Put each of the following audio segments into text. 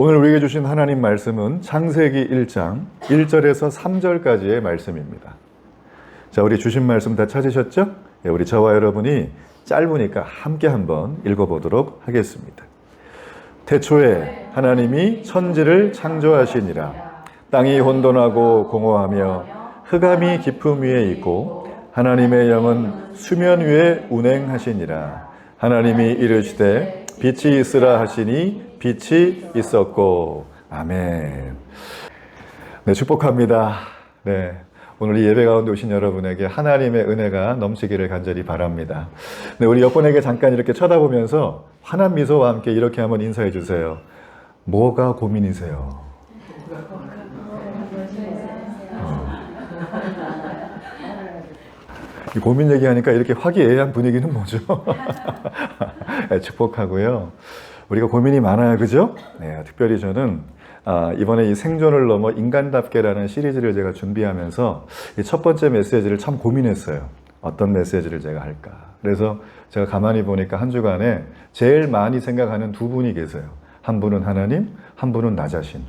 오늘 우리에게 주신 하나님 말씀은 창세기 1장 1절에서 3절까지의 말씀입니다. 자, 우리 주신 말씀 다 찾으셨죠? 예, 우리 저와 여러분이 짧으니까 함께 한번 읽어보도록 하겠습니다. 태초에 하나님이 천지를 창조하시니라. 땅이 혼돈하고 공허하며 흑암이 깊음 위에 있고 하나님의 영은 수면 위에 운행하시니라. 하나님이 이르시되 빛이 있으라 하시니 빛이 있었고. 아멘. 네, 축복합니다. 네, 오늘 이 예배 가운데 오신 여러분에게 하나님의 은혜가 넘치기를 간절히 바랍니다. 네, 우리 옆분에게 잠깐 이렇게 쳐다보면서 환한 미소와 함께 이렇게 한번 인사해 주세요. 뭐가 고민이세요? 이 고민 얘기하니까 이렇게 화기애애한 분위기는 뭐죠? 네, 축복하고요. 우리가 고민이 많아요, 그죠? 네, 특별히 저는 이번에 이 생존을 넘어 인간답게라는 시리즈를 제가 준비하면서 이 첫 번째 메시지를 참 고민했어요. 어떤 메시지를 제가 할까? 그래서 제가 가만히 보니까 한 주간에 제일 많이 생각하는 두 분이 계세요. 한 분은 하나님, 한 분은 나 자신.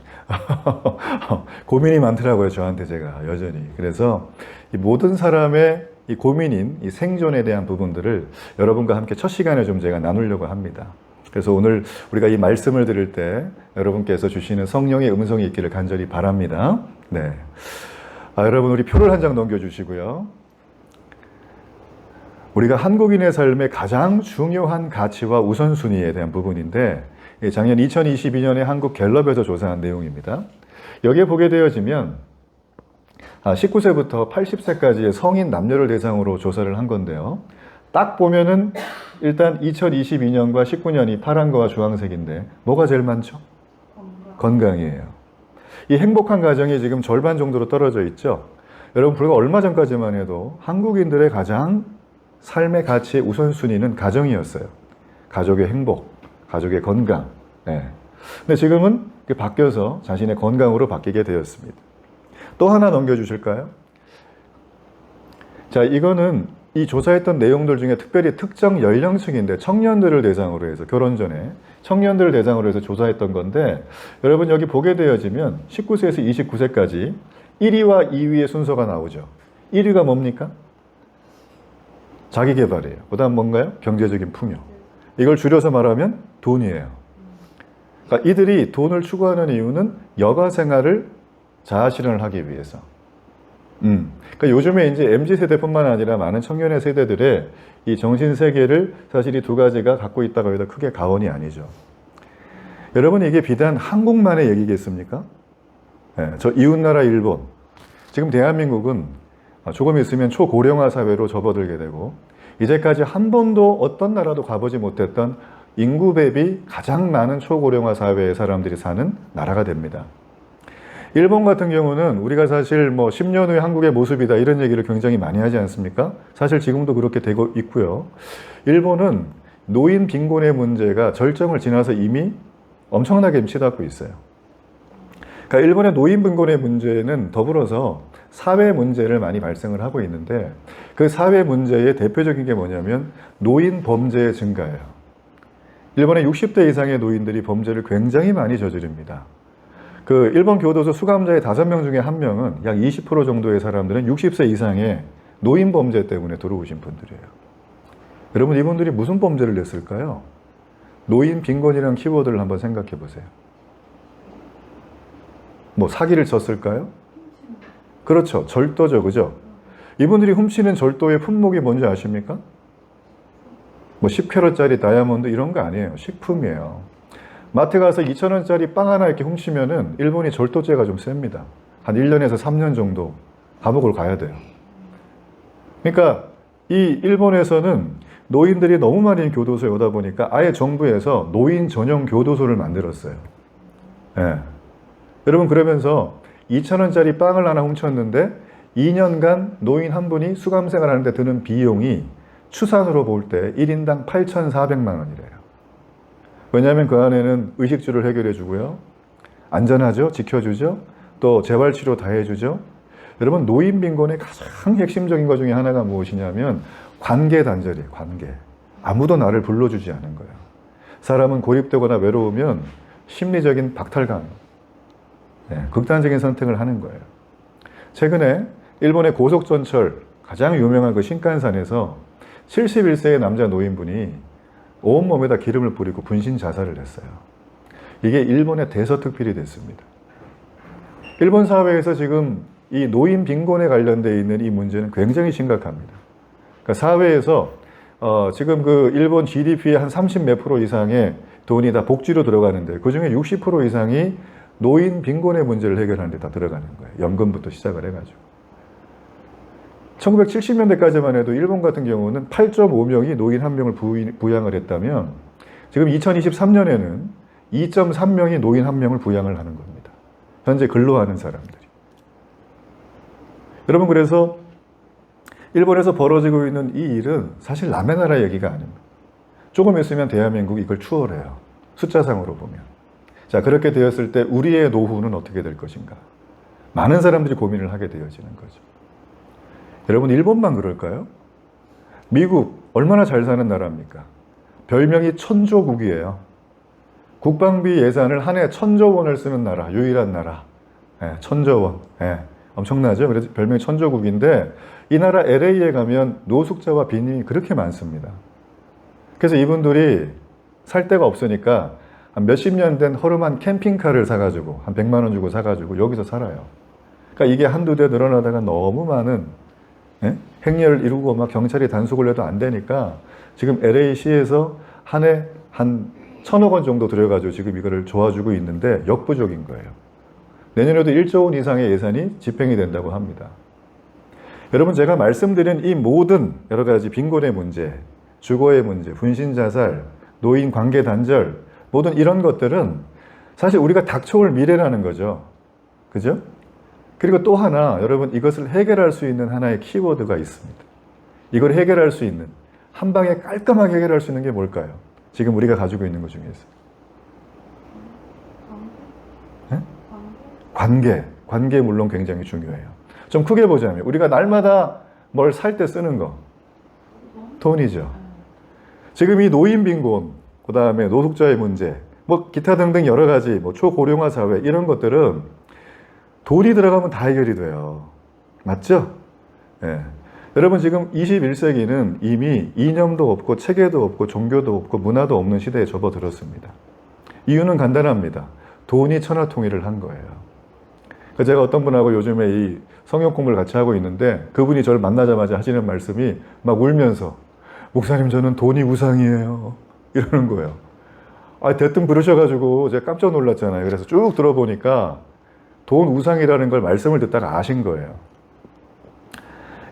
고민이 많더라고요, 저한테 제가 여전히. 그래서 이 모든 사람의 이 고민인 이 생존에 대한 부분들을 여러분과 함께 첫 시간에 좀 제가 나누려고 합니다. 그래서 오늘 우리가 이 말씀을 들을 때 여러분께서 주시는 성령의 음성이 있기를 간절히 바랍니다. 네, 여러분 우리 표를 한 장 넘겨주시고요. 우리가 한국인의 삶의 가장 중요한 가치와 우선순위에 대한 부분인데 작년 2022년에 한국 갤럽에서 조사한 내용입니다. 여기에 보게 되어지면 19세부터 80세까지의 성인 남녀를 대상으로 조사를 한 건데요. 딱 보면은 일단 2022년과 19년이 파란 거와 주황색인데 뭐가 제일 많죠? 건강이에요. 이 행복한 가정이 지금 절반 정도로 떨어져 있죠. 여러분, 불과 얼마 전까지만 해도 한국인들의 가장 삶의 가치의 우선순위는 가정이었어요. 가족의 행복, 가족의 건강. 네. 근데 지금은 바뀌어서 자신의 건강으로 바뀌게 되었습니다. 또 하나 넘겨주실까요? 자, 이거는 이 조사했던 내용들 중에 특별히 특정 연령층인데 청년들을 대상으로 해서 결혼 전에 청년들을 대상으로 해서 조사했던 건데 여러분 여기 보게 되어지면 19세에서 29세까지 1위와 2위의 순서가 나오죠. 1위가 뭡니까? 자기계발이에요. 그 다음 뭔가요? 경제적인 풍요. 이걸 줄여서 말하면 돈이에요. 그러니까 이들이 돈을 추구하는 이유는 여가 생활을 자아실현을 하기 위해서. 그러니까 요즘에 이제 MZ세대뿐만 아니라 많은 청년의 세대들의 이 정신세계를 사실 이 두 가지가 갖고 있다고 해도 크게 가언이 아니죠. 여러분, 이게 비단 한국만의 얘기겠습니까? 네, 저 이웃나라 일본. 지금 대한민국은 조금 있으면 초고령화 사회로 접어들게 되고 이제까지 한 번도 어떤 나라도 가보지 못했던 인구 대비 가장 많은 초고령화 사회의 사람들이 사는 나라가 됩니다. 일본 같은 경우는 우리가 사실 뭐 10년 후에 한국의 모습이다 이런 얘기를 굉장히 많이 하지 않습니까? 사실 지금도 그렇게 되고 있고요. 일본은 노인 빈곤의 문제가 절정을 지나서 이미 엄청나게 치닫고 있어요. 그러니까 일본의 노인 빈곤의 문제는 더불어서 사회 문제를 많이 발생을 하고 있는데 그 사회 문제의 대표적인 게 뭐냐면 노인 범죄의 증가예요. 일본의 60대 이상의 노인들이 범죄를 굉장히 많이 저지릅니다. 그 일본 교도소 수감자의 5명 중에 1명은 약 20% 정도의 사람들은 60세 이상의 노인 범죄 때문에 들어오신 분들이에요. 여러분, 이분들이 무슨 범죄를 냈을까요? 노인 빈곤이라는 키워드를 한번 생각해 보세요. 뭐 사기를 쳤을까요? 그렇죠. 절도죠. 그죠? 이분들이 훔치는 절도의 품목이 뭔지 아십니까? 뭐 10캐럿짜리 다이아몬드 이런 거 아니에요. 식품이에요. 마트 가서 2,000원짜리 빵 하나 이렇게 훔치면은 일본이 절도죄가 좀 셉니다. 한 1년에서 3년 정도 감옥을 가야 돼요. 그러니까 이 일본에서는 노인들이 너무 많이 교도소에 오다 보니까 아예 정부에서 노인 전용 교도소를 만들었어요. 예. 여러분, 그러면서 2,000원짜리 빵을 하나 훔쳤는데 2년간 노인 한 분이 수감 생활하는데 드는 비용이 추산으로 볼 때 1인당 8,400만 원이래요. 왜냐하면 그 안에는 의식주를 해결해 주고요. 안전하죠? 지켜주죠? 또 재활치료 다 해주죠? 여러분, 노인 빈곤의 가장 핵심적인 것 중에 하나가 무엇이냐면 관계 단절이에요. 관계. 아무도 나를 불러주지 않은 거예요. 사람은 고립되거나 외로우면 심리적인 박탈감, 극단적인 선택을 하는 거예요. 최근에 일본의 고속전철 가장 유명한 그 신칸센에서 71세의 남자 노인분이 온몸에다 기름을 뿌리고 분신 자살을 했어요. 이게 일본의 대서특필이 됐습니다. 일본 사회에서 지금 이 노인 빈곤에 관련되어 있는 이 문제는 굉장히 심각합니다. 그러니까 사회에서 지금 그 일본 GDP의 한 30 몇 프로 이상의 돈이 다 복지로 들어가는데 그중에 60% 이상이 노인 빈곤의 문제를 해결하는 데 다 들어가는 거예요. 연금부터 시작을 해가지고. 1970년대까지만 해도 일본 같은 경우는 8.5명이 노인 1명을 부양을 했다면 지금 2023년에는 2.3명이 노인 1명을 부양을 하는 겁니다. 현재 근로하는 사람들이. 여러분, 그래서 일본에서 벌어지고 있는 이 일은 사실 남의 나라 얘기가 아닙니다. 조금 있으면 대한민국이 이걸 추월해요. 숫자상으로 보면. 자, 그렇게 되었을 때 우리의 노후는 어떻게 될 것인가? 많은 사람들이 고민을 하게 되어지는 거죠. 여러분, 일본만 그럴까요? 미국 얼마나 잘 사는 나라입니까? 별명이 천조국이에요. 국방비 예산을 한 해 1,000조 원을 쓰는 나라, 유일한 나라. 1,000조 원. 엄청나죠? 그래서 별명이 천조국인데 이 나라 LA에 가면 노숙자와 빈민이 그렇게 많습니다. 그래서 이분들이 살 데가 없으니까 한 몇십 년 된 허름한 캠핑카를 사가지고 한 100만 원 주고 사가지고 여기서 살아요. 그러니까 이게 한두 대 늘어나다가 너무 많은 행렬을 이루고 막 경찰이 단속을 해도 안 되니까 지금 LA시에서 한 해 한 1,000억 원 정도 들여가지고 지금 이거를 도와주고 있는데 역부족인 거예요. 내년에도 1조 원 이상의 예산이 집행이 된다고 합니다. 여러분, 제가 말씀드린 이 모든 여러 가지 빈곤의 문제, 주거의 문제, 분신자살, 노인 관계 단절, 모든 이런 것들은 사실 우리가 닥쳐올 미래라는 거죠. 그죠? 그리고 또 하나, 여러분, 이것을 해결할 수 있는 하나의 키워드가 있습니다. 이걸 해결할 수 있는, 한 방에 깔끔하게 해결할 수 있는 게 뭘까요? 지금 우리가 가지고 있는 것 중에서. 관계 물론 굉장히 중요해요. 좀 크게 보자면 우리가 날마다 뭘 살 때 쓰는 거, 돈이죠. 지금 이 노인 빈곤, 그 다음에 노숙자의 문제, 뭐 기타 등등 여러 가지, 뭐 초고령화 사회 이런 것들은 돈이 들어가면 다 해결이 돼요. 맞죠? 여러분, 지금 21세기는 이미 이념도 없고 체계도 없고 종교도 없고 문화도 없는 시대에 접어들었습니다. 이유는 간단합니다. 돈이 천하통일을 한 거예요. 제가 어떤 분하고 요즘에 이 성역 공부를 같이 하고 있는데 그분이 저를 만나자마자 하시는 말씀이 막 울면서 목사님, 저는 돈이 우상이에요. 이러는 거예요. 대뜸 그러셔가지고 제가 깜짝 놀랐잖아요. 그래서 쭉 들어보니까 돈 우상이라는 걸 말씀을 듣다가 아신 거예요.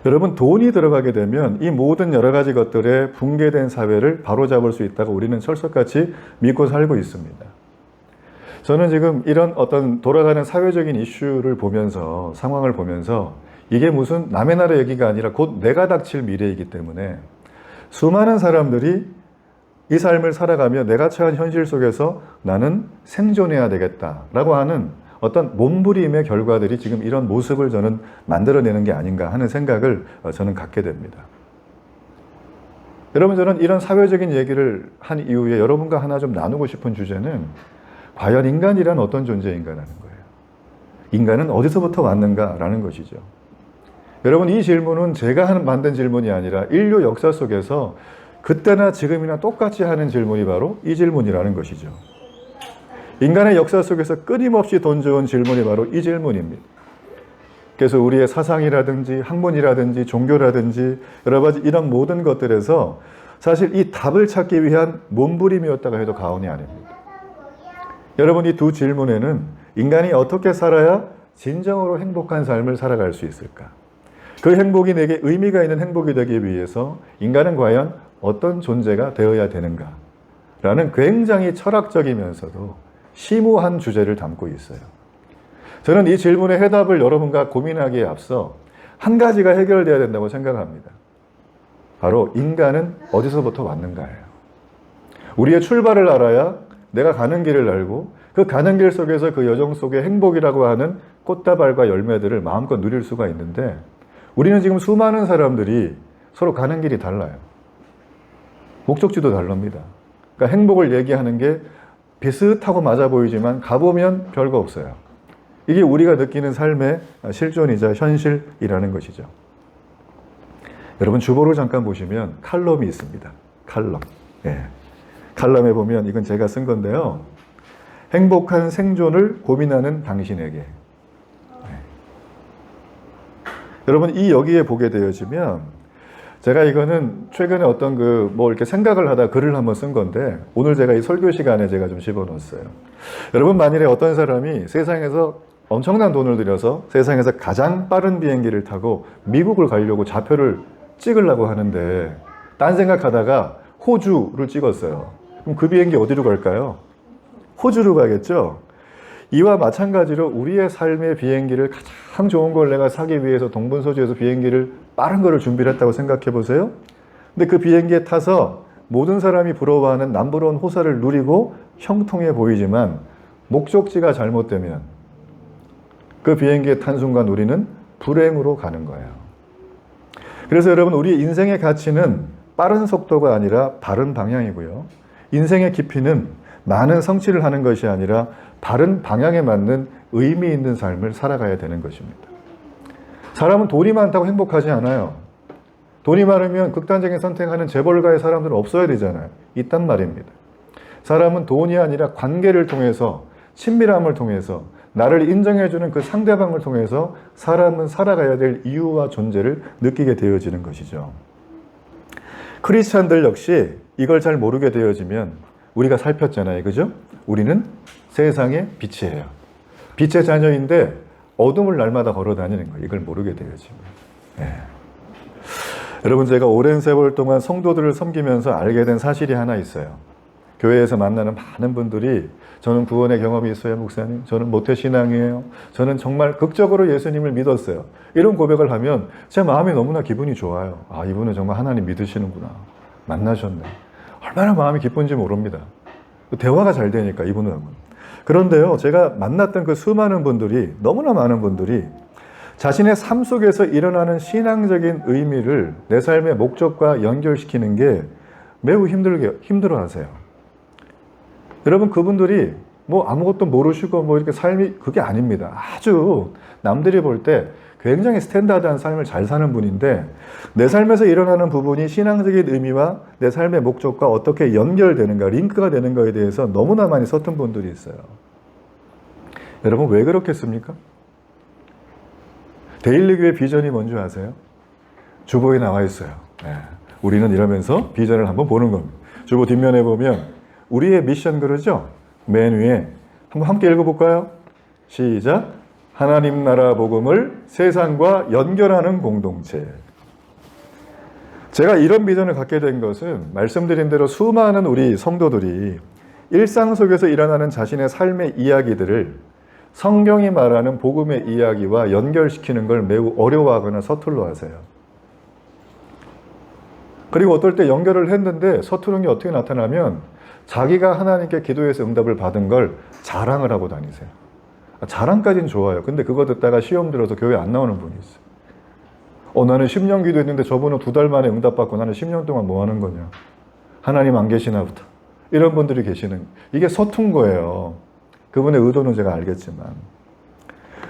여러분, 돈이 들어가게 되면 이 모든 여러 가지 것들의 붕괴된 사회를 바로잡을 수 있다고 우리는 철석같이 믿고 살고 있습니다. 저는 지금 이런 어떤 돌아가는 사회적인 이슈를 보면서, 상황을 보면서 이게 무슨 남의 나라 얘기가 아니라 곧 내가 닥칠 미래이기 때문에 수많은 사람들이 이 삶을 살아가며 내가 처한 현실 속에서 나는 생존해야 되겠다라고 하는 어떤 몸부림의 결과들이 지금 이런 모습을 저는 만들어내는 게 아닌가 하는 생각을 저는 갖게 됩니다. 여러분, 저는 이런 사회적인 얘기를 한 이후에 여러분과 하나 좀 나누고 싶은 주제는 과연 인간이란 어떤 존재인가라는 거예요. 인간은 어디서부터 왔는가라는 것이죠. 여러분, 이 질문은 제가 만든 질문이 아니라 인류 역사 속에서 그때나 지금이나 똑같이 하는 질문이 바로 이 질문이라는 것이죠. 인간의 역사 속에서 끊임없이 던져온 질문이 바로 이 질문입니다. 그래서 우리의 사상이라든지 학문이라든지 종교라든지 여러 가지 이런 모든 것들에서 사실 이 답을 찾기 위한 몸부림이었다가 해도 과언이 아닙니다. 여러분, 이 두 질문에는 인간이 어떻게 살아야 진정으로 행복한 삶을 살아갈 수 있을까? 그 행복이 내게 의미가 있는 행복이 되기 위해서 인간은 과연 어떤 존재가 되어야 되는가? 라는 굉장히 철학적이면서도 심오한 주제를 담고 있어요. 저는 이 질문의 해답을 여러분과 고민하기에 앞서 한 가지가 해결돼야 된다고 생각합니다. 바로 인간은 어디서부터 왔는가예요. 우리의 출발을 알아야 내가 가는 길을 알고 그 가는 길 속에서 그 여정 속에 행복이라고 하는 꽃다발과 열매들을 마음껏 누릴 수가 있는데 우리는 지금 수많은 사람들이 서로 가는 길이 달라요. 목적지도 다릅니다. 그러니까 행복을 얘기하는 게 비슷하고 맞아 보이지만 가보면 별거 없어요. 이게 우리가 느끼는 삶의 실존이자 현실이라는 것이죠. 여러분 주보를 잠깐 보시면 칼럼이 있습니다. 칼럼. 예. 칼럼에 보면 이건 제가 쓴 건데요. 행복한 생존을 고민하는 당신에게. 예. 여러분 이 여기에 보게 되어지면 제가 이거는 최근에 어떤 이렇게 생각을 하다 글을 한번 쓴 건데 오늘 제가 이 설교 시간에 제가 좀 집어넣었어요. 여러분 만일에 어떤 사람이 세상에서 엄청난 돈을 들여서 세상에서 가장 빠른 비행기를 타고 미국을 가려고 좌표를 찍으려고 하는데 딴 생각하다가 호주를 찍었어요. 그럼 그 비행기 어디로 갈까요? 호주로 가겠죠? 이와 마찬가지로 우리의 삶의 비행기를 가장 좋은 걸 내가 사기 위해서 동분서주에서 비행기를 빠른 거를 준비를 했다고 생각해 보세요. 근데 그 비행기에 타서 모든 사람이 부러워하는 남부러운 호사를 누리고 형통해 보이지만 목적지가 잘못되면 그 비행기에 탄 순간 우리는 불행으로 가는 거예요. 그래서 여러분 우리 인생의 가치는 빠른 속도가 아니라 바른 방향이고요. 인생의 깊이는 많은 성취를 하는 것이 아니라 바른 방향에 맞는 의미 있는 삶을 살아가야 되는 것입니다. 사람은 돈이 많다고 행복하지 않아요. 돈이 많으면 극단적인 선택하는 재벌가의 사람들은 없어야 되잖아요. 있단 말입니다. 사람은 돈이 아니라 관계를 통해서 친밀함을 통해서 나를 인정해주는 그 상대방을 통해서 사람은 살아가야 될 이유와 존재를 느끼게 되어지는 것이죠. 크리스찬들 역시 이걸 잘 모르게 되어지면 우리가 살폈잖아요. 그죠? 우리는 세상의 빛이에요. 빛의 자녀인데 어둠을 날마다 걸어 다니는 거예요. 이걸 모르게 되어지면. 네. 여러분 제가 오랜 세월 동안 성도들을 섬기면서 알게 된 사실이 하나 있어요. 교회에서 만나는 많은 분들이 저는 구원의 경험이 있어요, 목사님. 저는 모태신앙이에요. 저는 정말 극적으로 예수님을 믿었어요. 이런 고백을 하면 제 마음이 너무나 기분이 좋아요. 아, 이분은 정말 하나님 믿으시는구나. 만나셨네. 얼마나 마음이 기쁜지 모릅니다. 대화가 잘 되니까 이분하고는. 그런데요, 제가 만났던 그 수많은 분들이, 너무나 많은 분들이 자신의 삶 속에서 일어나는 신앙적인 의미를 내 삶의 목적과 연결시키는 게 매우 힘들어 하세요. 여러분, 그분들이 뭐 아무것도 모르시고 뭐 이렇게 삶이 그게 아닙니다. 아주 남들이 볼 때 굉장히 스탠다드한 삶을 잘 사는 분인데 내 삶에서 일어나는 부분이 신앙적인 의미와 내 삶의 목적과 어떻게 연결되는가, 링크가 되는가에 대해서 너무나 많이 서툰 분들이 있어요. 여러분, 왜 그렇겠습니까? 데일리교회 비전이 뭔지 아세요? 주보에 나와 있어요. 네. 우리는 이러면서 비전을 한번 보는 겁니다. 주보 뒷면에 보면 우리의 미션 그러죠? 맨 위에 한번 함께 읽어볼까요? 시작! 하나님 나라 복음을 세상과 연결하는 공동체. 제가 이런 비전을 갖게 된 것은 말씀드린 대로 수많은 우리 성도들이 일상 속에서 일어나는 자신의 삶의 이야기들을 성경이 말하는 복음의 이야기와 연결시키는 걸 매우 어려워하거나 서툴러 하세요. 그리고 어떨 때 연결을 했는데 서투른 게 어떻게 나타나면 자기가 하나님께 기도해서 응답을 받은 걸 자랑을 하고 다니세요. 자랑까지는 좋아요. 근데 그거 듣다가 시험 들어서 교회 안 나오는 분이 있어요. 나는 10년 기도했는데 저분은 2달 만에 응답받고 나는 10년 동안 뭐 하는 거냐. 하나님 안 계시나 보다. 이런 분들이 계시는, 이게 서툰 거예요. 그분의 의도는 제가 알겠지만.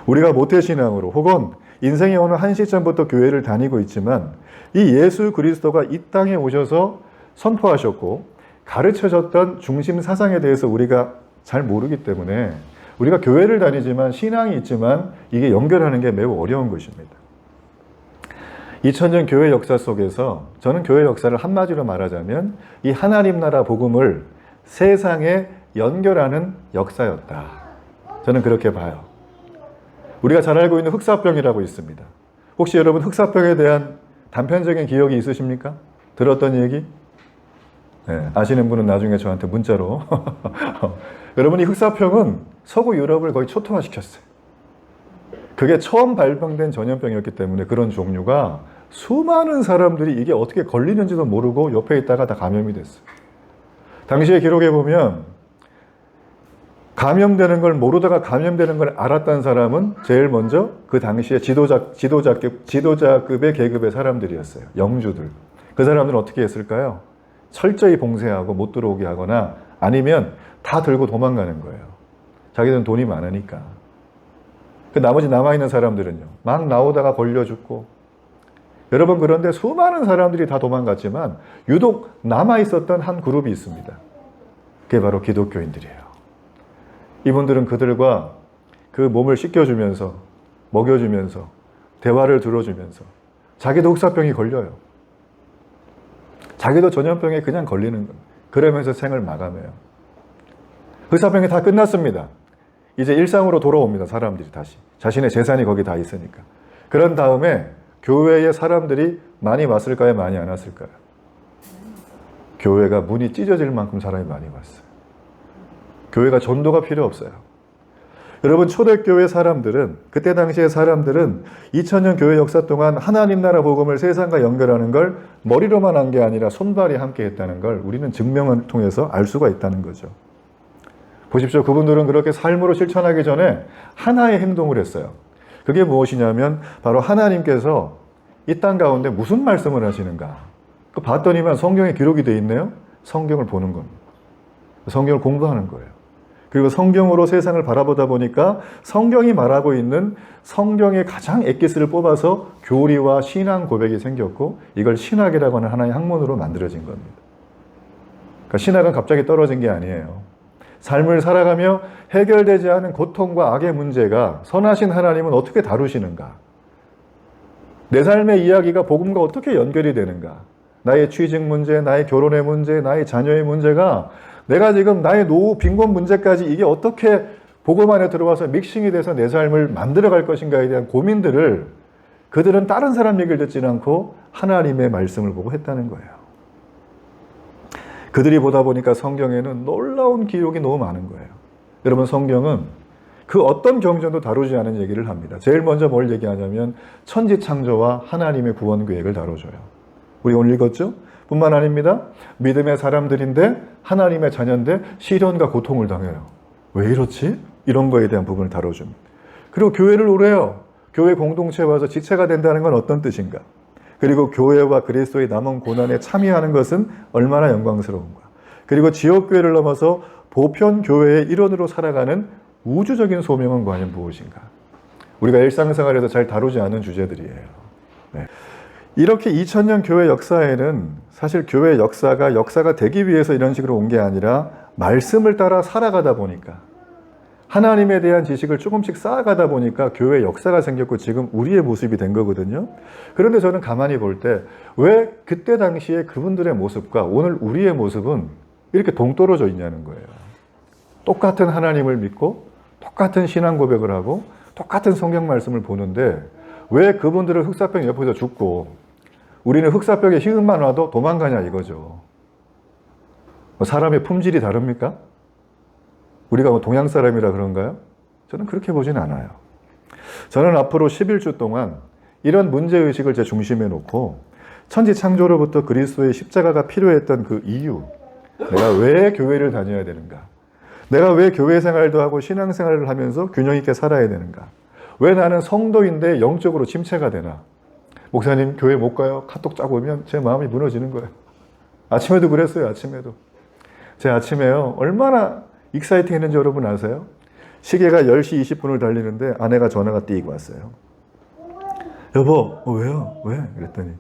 우리가 모태신앙으로 혹은 인생의 어느 한 시점부터 교회를 다니고 있지만 이 예수 그리스도가 이 땅에 오셔서 선포하셨고 가르쳐졌던 중심 사상에 대해서 우리가 잘 모르기 때문에 우리가 교회를 다니지만 신앙이 있지만 이게 연결하는 게 매우 어려운 것입니다. 2000년 교회 역사 속에서 저는 교회 역사를 한마디로 말하자면 이 하나님 나라 복음을 세상에 연결하는 역사였다. 저는 그렇게 봐요. 우리가 잘 알고 있는 흑사병이라고 있습니다. 혹시 여러분 흑사병에 대한 단편적인 기억이 있으십니까? 들었던 얘기? 네, 아시는 분은 나중에 저한테 문자로. 여러분, 이 흑사병은 서구 유럽을 거의 초토화시켰어요. 그게 처음 발병된 전염병이었기 때문에 그런 종류가 수많은 사람들이 이게 어떻게 걸리는지도 모르고 옆에 있다가 다 감염이 됐어요. 당시의 기록에 보면 감염되는 걸 모르다가 감염되는 걸 알았던 사람은 제일 먼저 그 당시에 지도자급의 계급의 사람들이었어요. 영주들. 그 사람들은 어떻게 했을까요? 철저히 봉쇄하고 못 들어오게 하거나 아니면 다 들고 도망가는 거예요. 자기들은 돈이 많으니까. 그 나머지 남아있는 사람들은요, 막 나오다가 걸려 죽고. 여러분, 그런데 수많은 사람들이 다 도망갔지만 유독 남아있었던 한 그룹이 있습니다. 그게 바로 기독교인들이에요. 이분들은 그들과 그 몸을 씻겨주면서, 먹여주면서, 대화를 들어주면서 자기도 흑사병이 걸려요. 자기도 전염병에 그냥 걸리는 거예요. 그러면서 생을 마감해요. 흑사병이 다 끝났습니다. 이제 일상으로 돌아옵니다. 사람들이 다시. 자신의 재산이 거기 다 있으니까. 그런 다음에 교회에 사람들이 많이 왔을까요? 많이 안 왔을까요? 교회가 문이 찢어질 만큼 사람이 많이 왔어요. 교회가 전도가 필요 없어요. 여러분, 초대교회 사람들은, 그때 당시의 사람들은 2000년 교회 역사 동안 하나님 나라 복음을 세상과 연결하는 걸 머리로만 한 게 아니라 손발이 함께 했다는 걸 우리는 증명을 통해서 알 수가 있다는 거죠. 보십시오. 그분들은 그렇게 삶으로 실천하기 전에 하나의 행동을 했어요. 그게 무엇이냐면 바로 하나님께서 이 땅 가운데 무슨 말씀을 하시는가. 그 봤더니만 성경에 기록이 되어 있네요. 성경을 보는 겁니다. 성경을 공부하는 거예요. 그리고 성경으로 세상을 바라보다 보니까 성경이 말하고 있는 성경의 가장 엑기스를 뽑아서 교리와 신앙 고백이 생겼고, 이걸 신학이라고 하는 하나의 학문으로 만들어진 겁니다. 그러니까 신학은 갑자기 떨어진 게 아니에요. 삶을 살아가며 해결되지 않은 고통과 악의 문제가 선하신 하나님은 어떻게 다루시는가? 내 삶의 이야기가 복음과 어떻게 연결이 되는가? 나의 취직 문제, 나의 결혼의 문제, 나의 자녀의 문제가 내가 지금 나의 노후, 빈곤 문제까지 이게 어떻게 복음 안에 들어와서 믹싱이 돼서 내 삶을 만들어갈 것인가에 대한 고민들을 그들은 다른 사람 얘기를 듣지 않고 하나님의 말씀을 보고 했다는 거예요. 그들이 보다 보니까 성경에는 놀라운 기록이 너무 많은 거예요. 여러분, 성경은 그 어떤 경전도 다루지 않은 얘기를 합니다. 제일 먼저 뭘 얘기하냐면 천지창조와 하나님의 구원 계획을 다뤄줘요. 우리 오늘 읽었죠? 뿐만 아닙니다. 믿음의 사람들인데 하나님의 자녀인데 시련과 고통을 당해요. 왜 이렇지? 이런 거에 대한 부분을 다뤄줍니다. 그리고 교회를 오래요. 교회 공동체에 와서 지체가 된다는 건 어떤 뜻인가? 그리고 교회와 그리스도의 남은 고난에 참여하는 것은 얼마나 영광스러운가? 그리고 지역교회를 넘어서 보편교회의 일원으로 살아가는 우주적인 소명은 과연 무엇인가? 우리가 일상생활에서 잘 다루지 않은 주제들이에요. 네. 이렇게 2000년 교회 역사에는 사실 교회 역사가 되기 위해서 이런 식으로 온 게 아니라 말씀을 따라 살아가다 보니까, 하나님에 대한 지식을 조금씩 쌓아가다 보니까 교회 역사가 생겼고 지금 우리의 모습이 된 거거든요. 그런데 저는 가만히 볼 때 왜 그때 당시에 그분들의 모습과 오늘 우리의 모습은 이렇게 동떨어져 있냐는 거예요. 똑같은 하나님을 믿고 똑같은 신앙 고백을 하고 똑같은 성경 말씀을 보는데 왜 그분들은 흑사병 옆에서 죽고 우리는 흑사병에 희응만 와도 도망가냐 이거죠. 사람의 품질이 다릅니까? 우리가 뭐 동양 사람이라 그런가요? 저는 그렇게 보진 않아요. 저는 앞으로 11주 동안 이런 문제의식을 제 중심에 놓고 천지창조로부터 그리스도의 십자가가 필요했던 그 이유, 내가 왜 교회를 다녀야 되는가? 내가 왜 교회 생활도 하고 신앙 생활을 하면서 균형 있게 살아야 되는가? 왜 나는 성도인데 영적으로 침체가 되나? 목사님 교회 못 가요? 카톡 짜고 오면 제 마음이 무너지는 거예요. 아침에도 그랬어요. 아침에도. 제 아침에요. 얼마나 익사이팅 했는지 여러분 아세요? 시계가 10시 20분을 달리는데 아내가 전화가 띄고 왔어요. 여보, 왜요? 왜? 그랬더니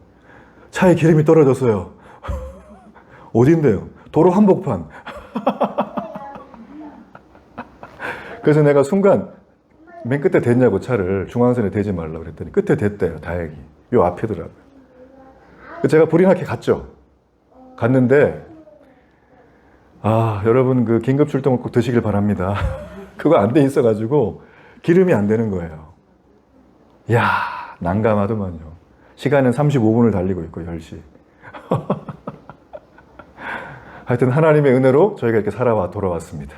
차에 기름이 떨어졌어요. 어딘데요? 도로 한복판. 그래서 내가 순간 맨 끝에 댔냐고, 차를 중앙선에 대지 말라고 그랬더니 끝에 댔대요. 다행히. 요 앞이더라고요. 제가 불이 나게 갔죠. 갔는데 여러분 그 긴급 출동을 꼭 드시길 바랍니다. 그거 안 돼 있어가지고 기름이 안 되는 거예요. 이야, 난감하더만요. 시간은 35분을 달리고 있고 10시. 하여튼 하나님의 은혜로 저희가 이렇게 돌아왔습니다.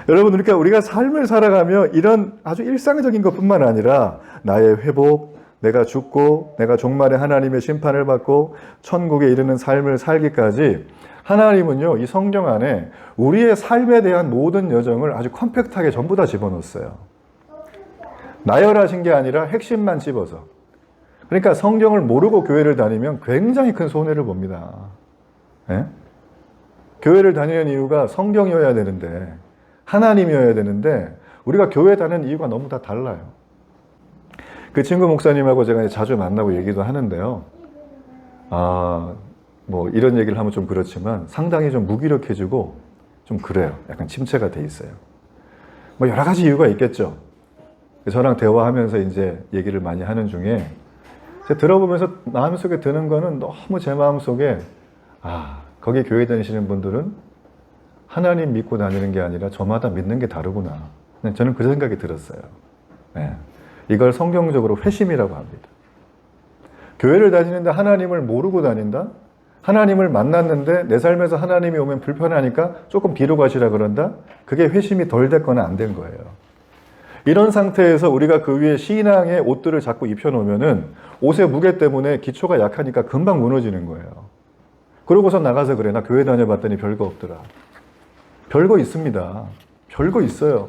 여러분, 그러니까 우리가 삶을 살아가며 이런 아주 일상적인 것뿐만 아니라 나의 회복, 내가 죽고 내가 종말에 하나님의 심판을 받고 천국에 이르는 삶을 살기까지 하나님은요, 이 성경 안에 우리의 삶에 대한 모든 여정을 아주 컴팩트하게 전부 다 집어넣었어요. 나열하신 게 아니라 핵심만 집어서. 그러니까 성경을 모르고 교회를 다니면 굉장히 큰 손해를 봅니다. 예? 교회를 다니는 이유가 성경이어야 되는데, 하나님이어야 되는데, 우리가 교회 다니는 이유가 너무 다 달라요. 그 친구 목사님하고 제가 자주 만나고 얘기도 하는데요. 뭐 이런 얘기를 하면 좀 그렇지만 상당히 좀 무기력해지고 좀 그래요. 약간 침체가 돼 있어요. 뭐 여러 가지 이유가 있겠죠. 저랑 대화하면서 이제 얘기를 많이 하는 중에 제가 들어보면서 마음속에 드는 거는 너무 제 마음속에 거기 교회 다니시는 분들은 하나님 믿고 다니는 게 아니라 저마다 믿는 게 다르구나. 저는 그 생각이 들었어요. 네. 이걸 성경적으로 회심이라고 합니다. 교회를 다니는데 하나님을 모르고 다닌다? 하나님을 만났는데 내 삶에서 하나님이 오면 불편하니까 조금 뒤로 가시라 그런다? 그게 회심이 덜 됐거나 안 된 거예요. 이런 상태에서 우리가 그 위에 신앙의 옷들을 자꾸 입혀놓으면은 옷의 무게 때문에 기초가 약하니까 금방 무너지는 거예요. 그러고서 나가서 그래. 나 교회 다녀봤더니 별거 없더라. 별거 있습니다. 별거 있어요.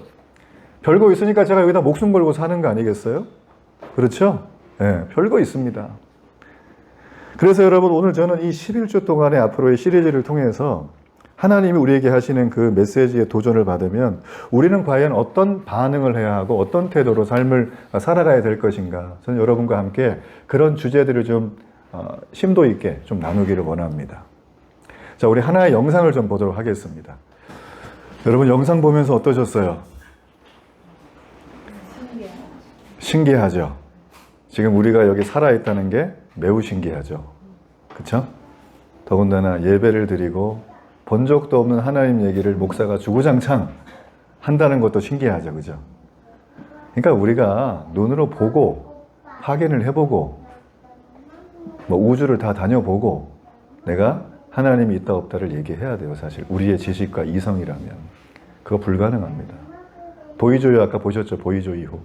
별거 있으니까 제가 여기다 목숨 걸고 사는 거 아니겠어요? 그렇죠? 네, 별거 있습니다. 그래서 여러분 오늘 저는 이 11주 동안의 앞으로의 시리즈를 통해서 하나님이 우리에게 하시는 그 메시지의 도전을 받으면 우리는 과연 어떤 반응을 해야 하고 어떤 태도로 삶을 살아가야 될 것인가. 저는 여러분과 함께 그런 주제들을 좀 심도 있게 좀 나누기를 원합니다. 자, 우리 하나의 영상을 좀 보도록 하겠습니다. 여러분 영상 보면서 어떠셨어요? 신기하죠? 지금 우리가 여기 살아있다는 게 매우 신기하죠? 그쵸? 더군다나 예배를 드리고 본 적도 없는 하나님 얘기를 목사가 주구장창 한다는 것도 신기하죠, 그죠? 그러니까 우리가 눈으로 보고 확인을 해보고 뭐 우주를 다 다녀보고 내가 하나님이 있다 없다를 얘기해야 돼요, 사실. 우리의 지식과 이성이라면. 그거 불가능합니다. 보이조이 아까 보셨죠? 보이조이 이후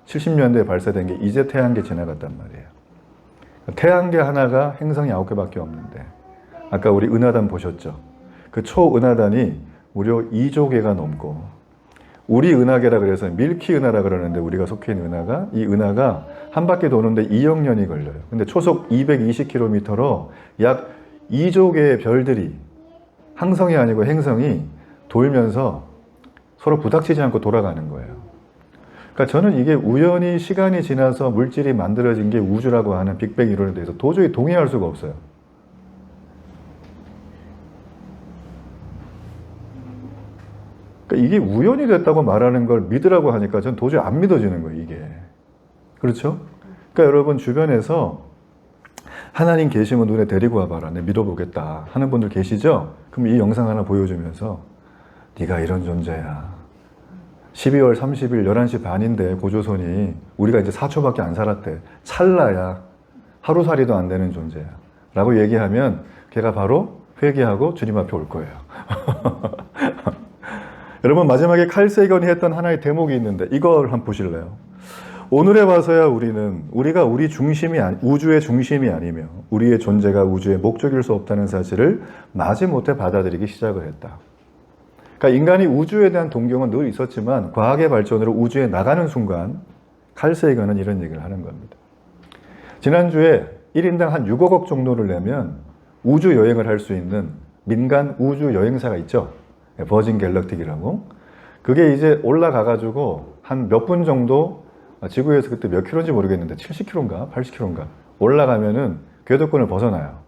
70년대에 발사된 게 이제 태양계 지나갔단 말이에요. 태양계 하나가 행성이 9개밖에 없는데 아까 우리 은하단 보셨죠? 그 초은하단이 무려 2조 개가 넘고 우리 은하계라 그래서 밀키 은하라 그러는데 우리가 속해 있는 은하가 이 은하가 한 바퀴 도는데 2억 년이 걸려요. 근데 초속 220km로 약 2조 개의 별들이 항성이 아니고 행성이 돌면서 서로 부닥치지 않고 돌아가는 거예요. 그러니까 저는 이게 우연히 시간이 지나서 물질이 만들어진 게 우주라고 하는 빅뱅 이론에 대해서 도저히 동의할 수가 없어요. 그러니까 이게 우연이 됐다고 말하는 걸 믿으라고 하니까 전 도저히 안 믿어지는 거예요, 이게. 그렇죠? 그러니까 여러분 주변에서 하나님 계시면 눈에 데리고 와봐라. 내가 믿어보겠다 하는 분들 계시죠? 그럼 이 영상 하나 보여주면서 네가 이런 존재야. 12월 30일 11시 반인데 고조선이 우리가 이제 4초밖에 안 살았대. 찰나야. 하루살이도 안 되는 존재야. 라고 얘기하면 걔가 바로 회개하고 주님 앞에 올 거예요. 여러분 마지막에 칼 세이건이 했던 하나의 대목이 있는데 이걸 한번 보실래요? 오늘에 와서야 우리가 우리 중심이 우주의 중심이 아니며 우리의 존재가 우주의 목적일 수 없다는 사실을 마지못해 받아들이기 시작을 했다. 그러니까 인간이 우주에 대한 동경은 늘 있었지만 과학의 발전으로 우주에 나가는 순간 칼 세이건은 이런 얘기를 하는 겁니다. 지난주에 1인당 한 6억 원 정도를 내면 우주 여행을 할 수 있는 민간 우주 여행사가 있죠. 버진 갤럭틱이라고. 그게 이제 올라가가지고 한 몇 분 정도 지구에서 그때 몇 킬로인지 모르겠는데 70킬로인가 80킬로인가 올라가면은 궤도권을 벗어나요.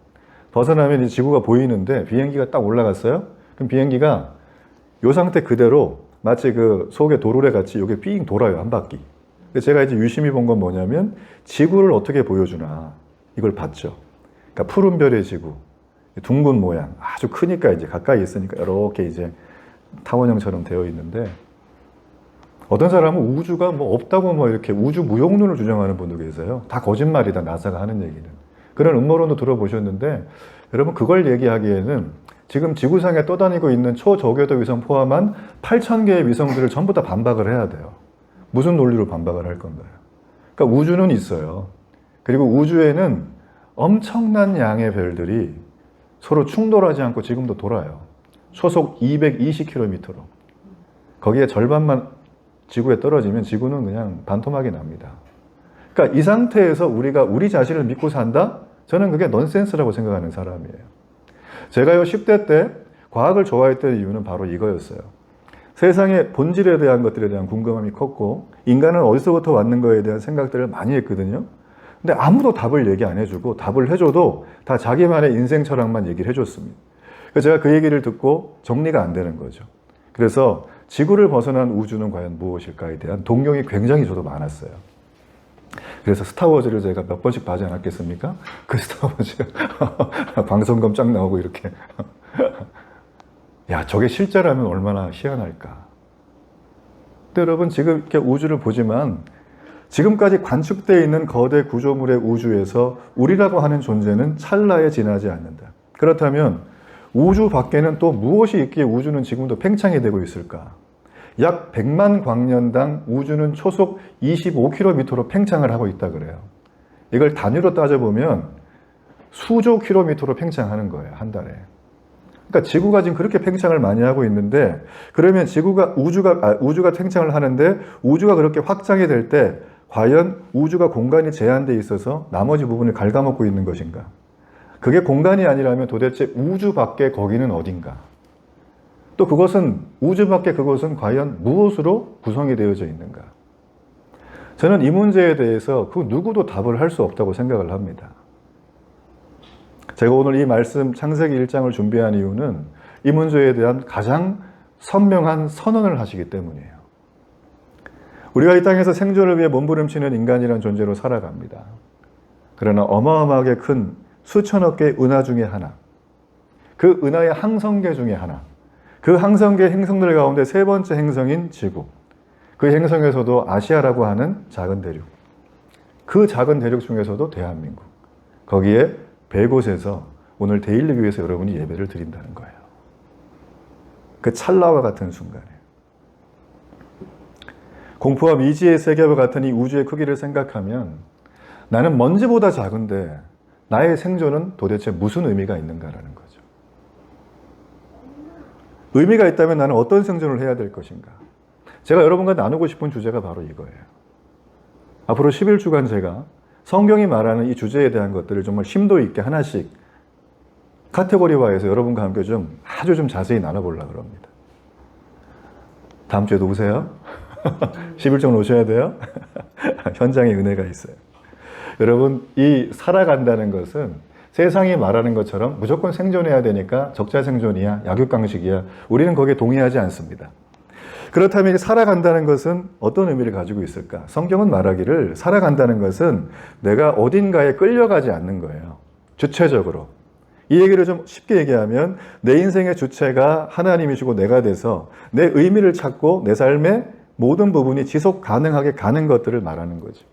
벗어나면 이제 지구가 보이는데 비행기가 딱 올라갔어요. 그럼 비행기가 이 상태 그대로 마치 그 속에 도르래 같이 이게 삥 돌아요, 한 바퀴. 제가 이제 유심히 본 건 뭐냐면 지구를 어떻게 보여주나 이걸 봤죠. 그러니까 푸른 별의 지구, 둥근 모양, 아주 크니까 이제 가까이 있으니까 이렇게 이제 타원형처럼 되어 있는데 어떤 사람은 우주가 뭐 없다고 뭐 이렇게 우주 무용론을 주장하는 분도 계세요. 다 거짓말이다, 나사가 하는 얘기는. 그런 음모론도 들어보셨는데 여러분 그걸 얘기하기에는 지금 지구상에 떠다니고 있는 초저궤도 위성 포함한 8,000개의 위성들을 전부 다 반박을 해야 돼요. 무슨 논리로 반박을 할 건가요? 그러니까 우주는 있어요. 그리고 우주에는 엄청난 양의 별들이 서로 충돌하지 않고 지금도 돌아요. 초속 220km로. 거기에 절반만 지구에 떨어지면 지구는 그냥 반토막이 납니다. 그러니까 이 상태에서 우리가 우리 자신을 믿고 산다? 저는 그게 넌센스라고 생각하는 사람이에요. 제가요 10대 때 과학을 좋아했던 이유는 바로 이거였어요. 세상의 본질에 대한 것들에 대한 궁금함이 컸고 인간은 어디서부터 왔는 거에 대한 생각들을 많이 했거든요. 근데 아무도 답을 얘기 안 해주고 답을 해줘도 다 자기만의 인생 철학만 얘기를 해줬습니다. 그래서 제가 그 얘기를 듣고 정리가 안 되는 거죠. 그래서 지구를 벗어난 우주는 과연 무엇일까에 대한 동경이 굉장히 저도 많았어요. 그래서 스타워즈를 제가 몇 번씩 봐지 않았겠습니까? 그 스타워즈 방송검 쫙 나오고 이렇게 야, 저게 실제라면 얼마나 희한할까. 근데 여러분 지금 이렇게 우주를 보지만 지금까지 관측되어 있는 거대 구조물의 우주에서 우리라고 하는 존재는 찰나에 지나지 않는다. 그렇다면 우주 밖에는 또 무엇이 있기에 우주는 지금도 팽창이 되고 있을까? 약 100만 광년당 우주는 초속 25km로 팽창을 하고 있다 그래요. 이걸 단위로 따져보면 수조 킬로미터로 팽창하는 거예요, 한 달에. 그러니까 지구가 지금 그렇게 팽창을 많이 하고 있는데, 그러면 우주가 팽창을 하는데 우주가 그렇게 확장이 될 때 과연 우주가 공간이 제한되어 있어서 나머지 부분을 갉아먹고 있는 것인가? 그게 공간이 아니라면 도대체 우주 밖에 거기는 어딘가? 또 그것은 우주 밖에 그것은 과연 무엇으로 구성이 되어져 있는가? 저는 이 문제에 대해서 그 누구도 답을 할 수 없다고 생각을 합니다. 제가 오늘 이 말씀 창세기 1장을 준비한 이유는 이 문제에 대한 가장 선명한 선언을 하시기 때문이에요. 우리가 이 땅에서 생존을 위해 몸부림치는 인간이라는 존재로 살아갑니다. 그러나 어마어마하게 큰 수천억 개의 은하 중에 하나, 그 은하의 항성계 중에 하나, 그 항성계 행성들 가운데 세 번째 행성인 지구, 그 행성에서도 아시아라고 하는 작은 대륙, 그 작은 대륙 중에서도 대한민국, 거기에 100곳에서 오늘 데일리교회에서 여러분이 예배를 드린다는 거예요. 그 찰나와 같은 순간에 공포와 미지의 세계와 같은 이 우주의 크기를 생각하면 나는 먼지보다 작은데 나의 생존은 도대체 무슨 의미가 있는가라는 거죠. 의미가 있다면 나는 어떤 생존을 해야 될 것인가? 제가 여러분과 나누고 싶은 주제가 바로 이거예요. 앞으로 11주간 제가 성경이 말하는 이 주제에 대한 것들을 정말 심도 있게 하나씩 카테고리화해서 여러분과 함께 아주 좀 자세히 나눠보려고 합니다. 다음 주에도 오세요. 11주 오셔야 돼요. 현장에 은혜가 있어요. 여러분, 이 살아간다는 것은 세상이 말하는 것처럼 무조건 생존해야 되니까 적자 생존이야, 약육강식이야. 우리는 거기에 동의하지 않습니다. 그렇다면 살아간다는 것은 어떤 의미를 가지고 있을까? 성경은 말하기를 살아간다는 것은 내가 어딘가에 끌려가지 않는 거예요. 주체적으로. 이 얘기를 좀 쉽게 얘기하면 내 인생의 주체가 하나님이시고 내가 돼서 내 의미를 찾고 내 삶의 모든 부분이 지속 가능하게 가는 것들을 말하는 거죠.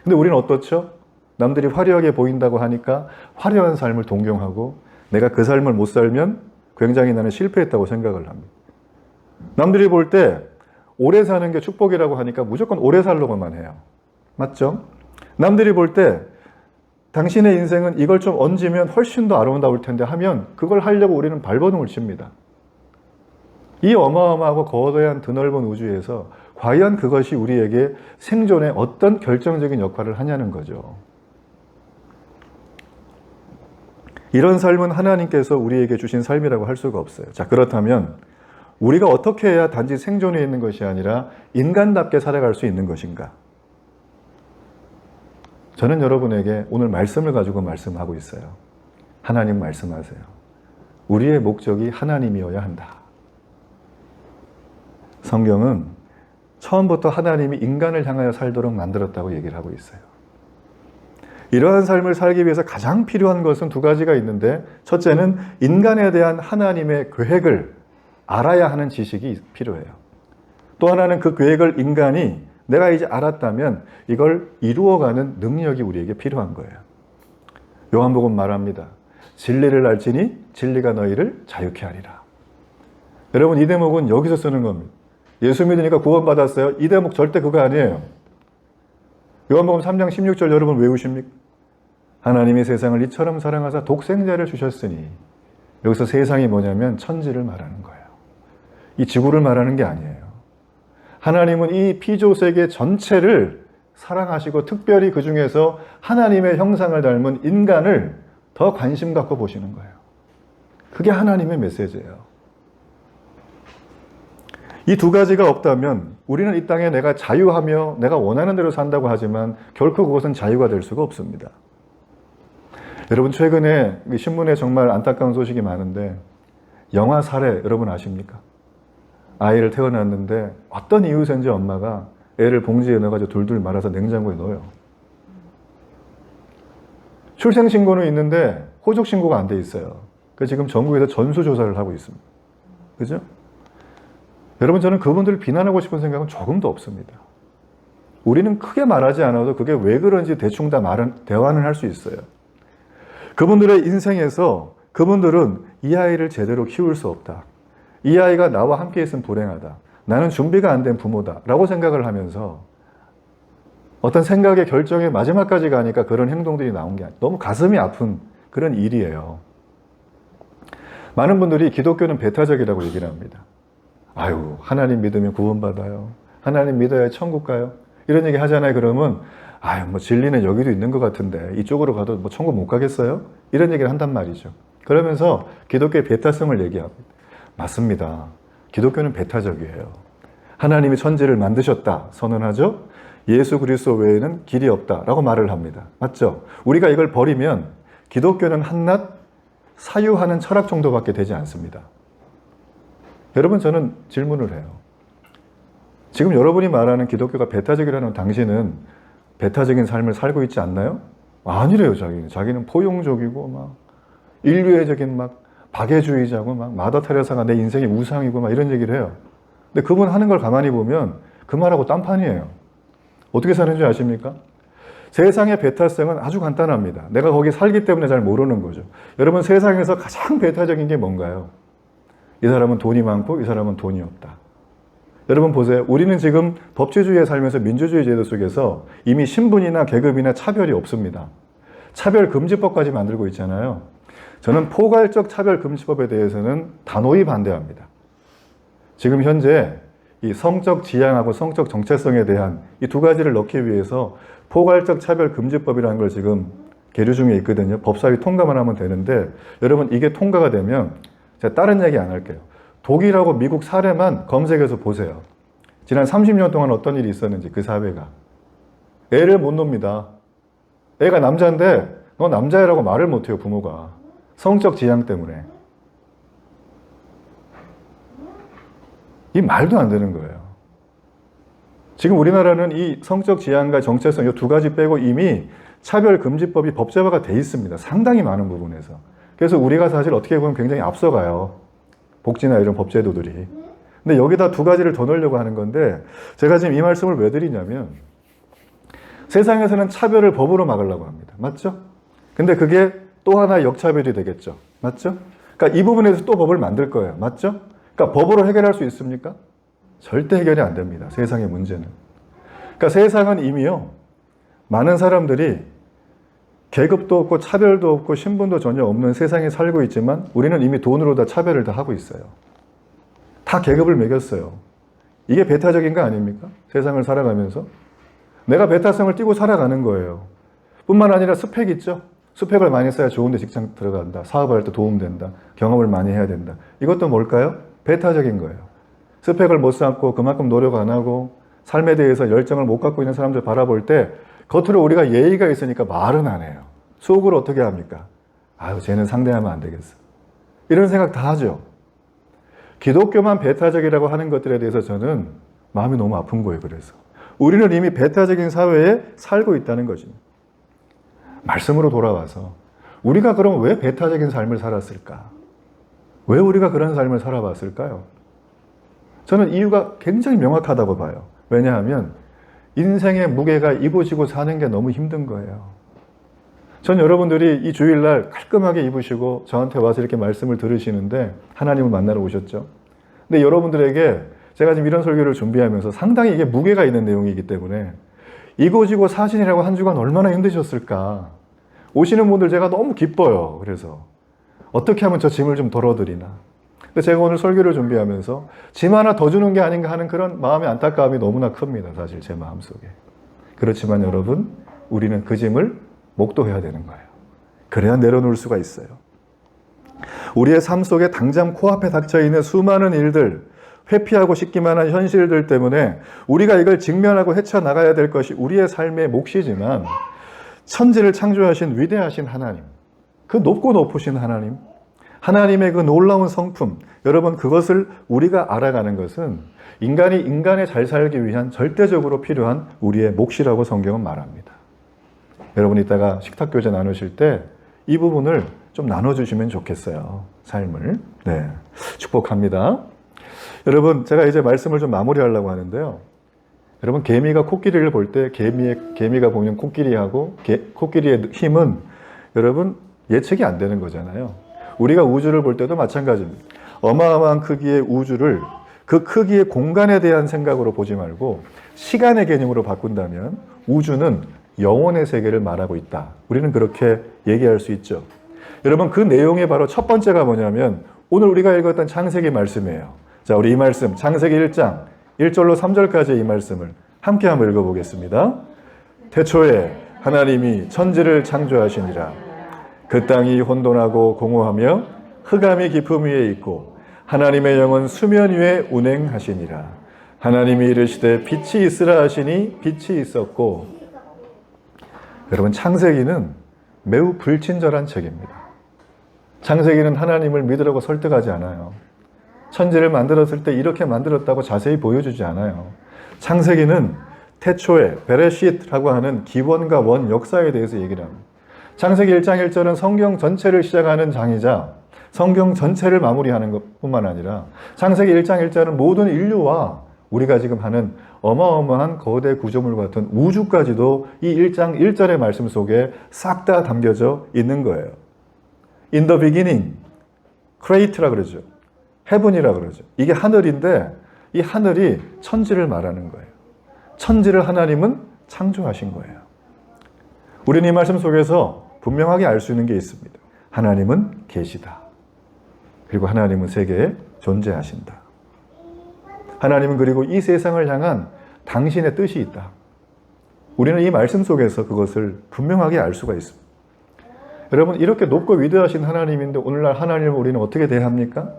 근데 우리는 어떻죠? 남들이 화려하게 보인다고 하니까 화려한 삶을 동경하고 내가 그 삶을 못 살면 굉장히 나는 실패했다고 생각을 합니다. 남들이 볼 때 오래 사는 게 축복이라고 하니까 무조건 오래 살려고만 해요. 맞죠? 남들이 볼 때 당신의 인생은 이걸 좀 얹으면 훨씬 더 아름다울 텐데 하면 그걸 하려고 우리는 발버둥을 칩니다. 이 어마어마하고 거대한 드넓은 우주에서 과연 그것이 우리에게 생존에 어떤 결정적인 역할을 하냐는 거죠. 이런 삶은 하나님께서 우리에게 주신 삶이라고 할 수가 없어요. 자, 그렇다면 우리가 어떻게 해야 단지 생존에 있는 것이 아니라 인간답게 살아갈 수 있는 것인가? 저는 여러분에게 오늘 말씀을 가지고 말씀하고 있어요. 하나님 말씀하세요. 우리의 목적이 하나님이어야 한다. 성경은 처음부터 하나님이 인간을 향하여 살도록 만들었다고 얘기를 하고 있어요. 이러한 삶을 살기 위해서 가장 필요한 것은 두 가지가 있는데, 첫째는 인간에 대한 하나님의 계획을 알아야 하는 지식이 필요해요. 또 하나는 그 계획을 인간이 내가 이제 알았다면 이걸 이루어가는 능력이 우리에게 필요한 거예요. 요한복음 말합니다. 진리를 알지니 진리가 너희를 자유케 하리라. 여러분, 이 대목은 여기서 쓰는 겁니다. 예수 믿으니까 구원받았어요. 이 대목 절대 그거 아니에요. 요한복음 3장 16절 여러분 외우십니까? 하나님이 세상을 이처럼 사랑하사 독생자를 주셨으니, 여기서 세상이 뭐냐면 천지를 말하는 거예요. 이 지구를 말하는 게 아니에요. 하나님은 이 피조세계 전체를 사랑하시고 특별히 그 중에서 하나님의 형상을 닮은 인간을 더 관심 갖고 보시는 거예요. 그게 하나님의 메시지예요. 이 두 가지가 없다면 우리는 이 땅에 내가 자유하며 내가 원하는 대로 산다고 하지만 결코 그것은 자유가 될 수가 없습니다. 여러분, 최근에 신문에 정말 안타까운 소식이 많은데 영아 살해 여러분 아십니까? 아이를 태어났는데 어떤 이유에서인지 엄마가 애를 봉지에 넣어가지고 둘둘 말아서 냉장고에 넣어요. 출생신고는 있는데 호적신고가 안 돼 있어요. 그래서 지금 전국에서 전수조사를 하고 있습니다. 그죠? 여러분, 저는 그분들을 비난하고 싶은 생각은 조금도 없습니다. 우리는 크게 말하지 않아도 그게 왜 그런지 대충 다 대화는 할 수 있어요. 그분들의 인생에서 그분들은 이 아이를 제대로 키울 수 없다. 이 아이가 나와 함께 있으면 불행하다. 나는 준비가 안 된 부모다. 라고 생각을 하면서 어떤 생각의 결정의 마지막까지 가니까 그런 행동들이 나온 게 아니에요. 너무 가슴이 아픈 그런 일이에요. 많은 분들이 기독교는 배타적이라고 얘기를 합니다. 아유, 하나님 믿으면 구원받아요. 하나님 믿어야 천국 가요. 이런 얘기 하잖아요. 그러면 아유, 뭐 진리는 여기도 있는 것 같은데 이쪽으로 가도 뭐 천국 못 가겠어요? 이런 얘기를 한단 말이죠. 그러면서 기독교의 배타성을 얘기합니다. 맞습니다. 기독교는 배타적이에요. 하나님이 천지를 만드셨다 선언하죠. 예수 그리스도 외에는 길이 없다라고 말을 합니다. 맞죠? 우리가 이걸 버리면 기독교는 한낱 사유하는 철학 정도밖에 되지 않습니다. 여러분, 저는 질문을 해요. 지금 여러분이 말하는 기독교가 배타적이라는 당신은 배타적인 삶을 살고 있지 않나요? 아니래요, 자기는. 자기는 포용적이고 막 인류애적인 막 박애주의자고 막 마더 테레사가 내 인생의 우상이고 막 이런 얘기를 해요. 근데 그분 하는 걸 가만히 보면 그 말하고 딴판이에요. 어떻게 사는지 아십니까? 세상의 배타성은 아주 간단합니다. 내가 거기 살기 때문에 잘 모르는 거죠. 여러분, 세상에서 가장 배타적인 게 뭔가요? 이 사람은 돈이 많고 이 사람은 돈이 없다. 여러분 보세요. 우리는 지금 법치주의에 살면서 민주주의 제도 속에서 이미 신분이나 계급이나 차별이 없습니다. 차별금지법까지 만들고 있잖아요. 저는 포괄적 차별금지법에 대해서는 단호히 반대합니다. 지금 현재 이 성적 지향하고 성적 정체성에 대한 이 두 가지를 넣기 위해서 포괄적 차별금지법이라는 걸 지금 계류 중에 있거든요. 법사위 통과만 하면 되는데 여러분, 이게 통과가 되면 제가 다른 얘기 안 할게요. 독일하고 미국 사례만 검색해서 보세요. 지난 30년 동안 어떤 일이 있었는지 그 사회가. 애를 못 놉니다. 애가 남자인데 너 남자애라고 말을 못해요, 부모가. 성적 지향 때문에. 이 말도 안 되는 거예요. 지금 우리나라는 이 성적 지향과 정체성 이 두 가지 빼고 이미 차별금지법이 법제화가 돼 있습니다. 상당히 많은 부분에서. 그래서 우리가 사실 어떻게 보면 굉장히 앞서가요. 복지나 이런 법제도들이. 근데 여기다 두 가지를 더 넣으려고 하는 건데 제가 지금 이 말씀을 왜 드리냐면 세상에서는 차별을 법으로 막으려고 합니다. 맞죠? 근데 그게 또 하나의 역차별이 되겠죠. 맞죠? 그러니까 이 부분에서 또 법을 만들 거예요. 맞죠? 그러니까 법으로 해결할 수 있습니까? 절대 해결이 안 됩니다. 세상의 문제는. 그러니까 세상은 이미요. 많은 사람들이 계급도 없고 차별도 없고 신분도 전혀 없는 세상에 살고 있지만 우리는 이미 돈으로 다 차별을 다 하고 있어요. 다 계급을 매겼어요. 이게 배타적인 거 아닙니까? 세상을 살아가면서. 내가 배타성을 띠고 살아가는 거예요. 뿐만 아니라 스펙 있죠? 스펙을 많이 써야 좋은 데 직장 들어간다. 사업할 때 도움된다. 경험을 많이 해야 된다. 이것도 뭘까요? 배타적인 거예요. 스펙을 못 쌓고 그만큼 노력 안 하고 삶에 대해서 열정을 못 갖고 있는 사람들 바라볼 때 겉으로 우리가 예의가 있으니까 말은 안 해요. 속으로 어떻게 합니까? 아유, 쟤는 상대하면 안 되겠어. 이런 생각 다 하죠. 기독교만 배타적이라고 하는 것들에 대해서 저는 마음이 너무 아픈 거예요. 그래서 우리는 이미 배타적인 사회에 살고 있다는 것입니다. 말씀으로 돌아와서 우리가 그럼 왜 배타적인 삶을 살았을까? 왜 우리가 그런 삶을 살아왔을까요? 저는 이유가 굉장히 명확하다고 봐요. 왜냐하면 인생의 무게가 입어지고 사는 게 너무 힘든 거예요. 전 여러분들이 이 주일날 깔끔하게 입으시고 저한테 와서 이렇게 말씀을 들으시는데 하나님을 만나러 오셨죠. 근데 여러분들에게 제가 지금 이런 설교를 준비하면서 상당히 이게 무게가 있는 내용이기 때문에 이고지고 사신이라고 한 주간 얼마나 힘드셨을까. 오시는 분들 제가 너무 기뻐요. 그래서 어떻게 하면 저 짐을 좀 덜어드리나. 근데 제가 오늘 설교를 준비하면서 짐 하나 더 주는 게 아닌가 하는 그런 마음의 안타까움이 너무나 큽니다. 사실 제 마음속에. 그렇지만 여러분, 우리는 그 짐을 목도해야 되는 거예요. 그래야 내려놓을 수가 있어요. 우리의 삶 속에 당장 코앞에 닥쳐있는 수많은 일들, 회피하고 싶기만 한 현실들 때문에 우리가 이걸 직면하고 헤쳐나가야 될 것이 우리의 삶의 몫이지만 천지를 창조하신 위대하신 하나님, 그 높고 높으신 하나님, 하나님의 그 놀라운 성품, 여러분 그것을 우리가 알아가는 것은 인간이 인간에 잘 살기 위한 절대적으로 필요한 우리의 몫이라고 성경은 말합니다. 여러분 이따가 식탁교제 나누실 때 이 부분을 좀 나눠주시면 좋겠어요. 삶을. 네, 축복합니다. 여러분 제가 이제 말씀을 좀 마무리하려고 하는데요. 여러분 개미가 코끼리를 볼 때 개미가 보면 코끼리하고 코끼리의 힘은 여러분 예측이 안 되는 거잖아요. 우리가 우주를 볼 때도 마찬가지입니다. 어마어마한 크기의 우주를 그 크기의 공간에 대한 생각으로 보지 말고 시간의 개념으로 바꾼다면 우주는 영혼의 세계를 말하고 있다. 우리는 그렇게 얘기할 수 있죠. 여러분 그 내용의 바로 첫 번째가 뭐냐면 오늘 우리가 읽었던 창세기 말씀이에요. 자, 우리 이 말씀 창세기 1장 1절로 3절까지 이 말씀을 함께 한번 읽어보겠습니다. 태초에 하나님이 천지를 창조하시니라. 그 땅이 혼돈하고 공허하며 흑암이 깊음 위에 있고 하나님의 영은 수면 위에 운행하시니라. 하나님이 이르시되 빛이 있으라 하시니 빛이 있었고. 여러분 창세기는 매우 불친절한 책입니다. 창세기는 하나님을 믿으라고 설득하지 않아요. 천지를 만들었을 때 이렇게 만들었다고 자세히 보여주지 않아요. 창세기는 태초에 베레쉿라고 하는 기원과 원 역사에 대해서 얘기를 합니다. 창세기 1장 1절은 성경 전체를 시작하는 장이자 성경 전체를 마무리하는 것뿐만 아니라 창세기 1장 1절은 모든 인류와 우리가 지금 하는 어마어마한 거대 구조물 같은 우주까지도 이 1장 1절의 말씀 속에 싹 다 담겨져 있는 거예요. In the beginning, create라 그러죠. heaven이라 그러죠. 이게 하늘인데 이 하늘이 천지를 말하는 거예요. 천지를 하나님은 창조하신 거예요. 우리는 이 말씀 속에서 분명하게 알 수 있는 게 있습니다. 하나님은 계시다. 그리고 하나님은 세계에 존재하신다. 하나님은 그리고 이 세상을 향한 당신의 뜻이 있다. 우리는 이 말씀 속에서 그것을 분명하게 알 수가 있습니다. 여러분 이렇게 높고 위대하신 하나님인데 오늘날 하나님을 우리는 어떻게 대합니까?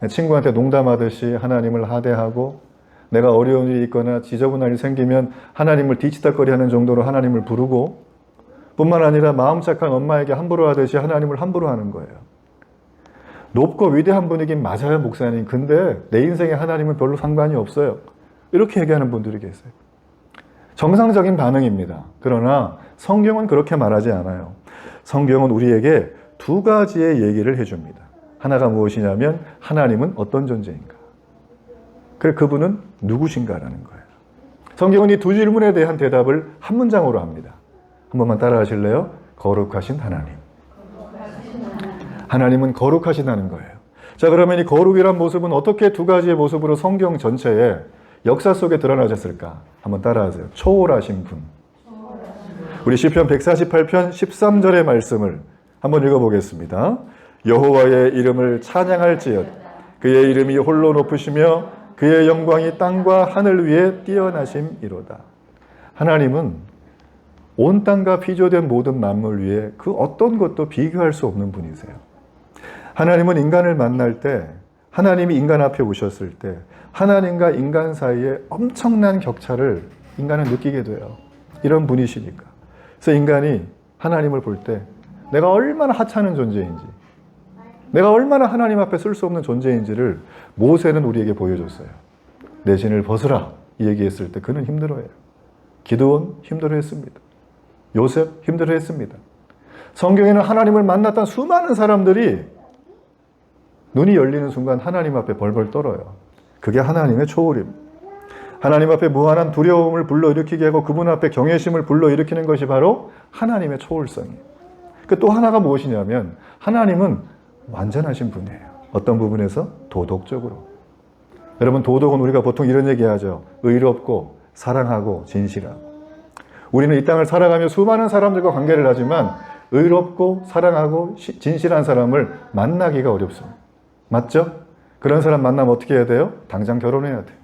친구한테 농담하듯이 하나님을 하대하고 내가 어려운 일이 있거나 지저분한 일이 생기면 하나님을 뒤치다거리 하는 정도로 하나님을 부르고 뿐만 아니라 마음 착한 엄마에게 함부로 하듯이 하나님을 함부로 하는 거예요. 높고 위대한 분이긴 맞아요, 목사님. 근데 내 인생에 하나님은 별로 상관이 없어요. 이렇게 얘기하는 분들이 계세요. 정상적인 반응입니다. 그러나 성경은 그렇게 말하지 않아요. 성경은 우리에게 두 가지의 얘기를 해줍니다. 하나가 무엇이냐면 하나님은 어떤 존재인가. 그래 그분은 누구신가라는 거예요. 성경은 이 두 질문에 대한 대답을 한 문장으로 합니다. 한 번만 따라 하실래요? 거룩하신 하나님. 하나님은 거룩하시다는 거예요. 자, 그러면 이 거룩이란 모습은 어떻게 두 가지의 모습으로 성경 전체에 역사 속에 드러나셨을까? 한번 따라하세요. 초월하신 분. 우리 시편 148편 13절의 말씀을 한번 읽어보겠습니다. 여호와의 이름을 찬양할지어다. 그의 이름이 홀로 높으시며 그의 영광이 땅과 하늘 위에 뛰어나심이로다. 하나님은 온 땅과 피조된 모든 만물 위에 그 어떤 것도 비교할 수 없는 분이세요. 하나님은 인간을 만날 때, 하나님이 인간 앞에 오셨을 때 하나님과 인간 사이에 엄청난 격차를 인간은 느끼게 돼요. 이런 분이시니까. 그래서 인간이 하나님을 볼 때 내가 얼마나 하찮은 존재인지, 내가 얼마나 하나님 앞에 쓸 수 없는 존재인지를 모세는 우리에게 보여줬어요. 내 신을 벗으라 이 얘기했을 때 그는 힘들어해요. 기드온 힘들어했습니다. 요셉 힘들어했습니다. 성경에는 하나님을 만났던 수많은 사람들이 눈이 열리는 순간 하나님 앞에 벌벌 떨어요. 그게 하나님의 초월입니다. 하나님 앞에 무한한 두려움을 불러일으키게 하고 그분 앞에 경외심을 불러일으키는 것이 바로 하나님의 초월성이에요. 또 하나가 무엇이냐면 하나님은 완전하신 분이에요. 어떤 부분에서? 도덕적으로. 여러분 도덕은 우리가 보통 이런 얘기하죠. 의롭고 사랑하고 진실하고. 우리는 이 땅을 살아가며 수많은 사람들과 관계를 하지만 의롭고 사랑하고 진실한 사람을 만나기가 어렵습니다. 맞죠? 그런 사람 만나면 어떻게 해야 돼요? 당장 결혼해야 돼요.